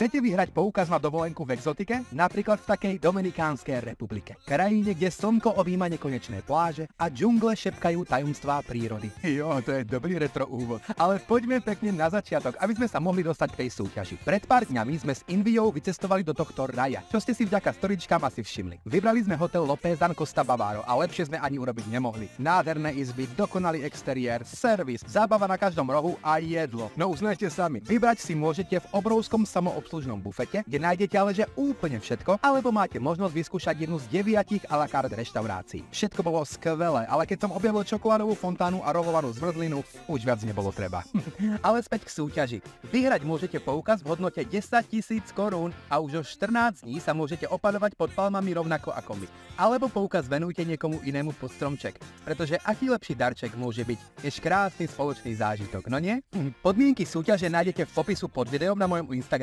Chcete vyhrať poukaz na dovolenku v exotike? Napríklad v takej Dominikánskej republike. Krajine, kde slnko objíma nekonečné pláže a džungle šepkajú tajomstvá prírody. Jo, to je dobrý retro úvod. Ale poďme pekne na začiatok, aby sme sa mohli dostať k tej súťaži. Pred pár dňami sme s Inviou vycestovali do tohto raja, čo ste si vďaka storičkám asi všimli. Vybrali sme hotel Lopezan Costa Bavaro a lepšie sme ani urobiť nemohli. Nádherné izby, dokonalý exteriér, servis, zábava na každom rohu a jedlo. No uznajte sami, vybrať si môžete v obrovskom samoobslužnom bufete, kde nájdete ale že úplne všetko, alebo máte možnosť vyskúšať jednu z 9 à la carte reštaurácií. Všetko bolo skvelé, ale keď som objavil čokoládovú fontánu a rohovanú zmrzlinu, už viac nebolo treba. Ale späť k súťaži. Vyhrať môžete poukaz v hodnote 10 000 korún a už o 14 dní sa môžete opadovať pod palmami rovnako ako my. Alebo poukaz venujte niekomu inému pod stromček, pretože aký lepší darček môže byť než krásny spoločný zážitok, no nie? Podmienky súťaže nájdete v popisu pod videom na mojom Instagrame.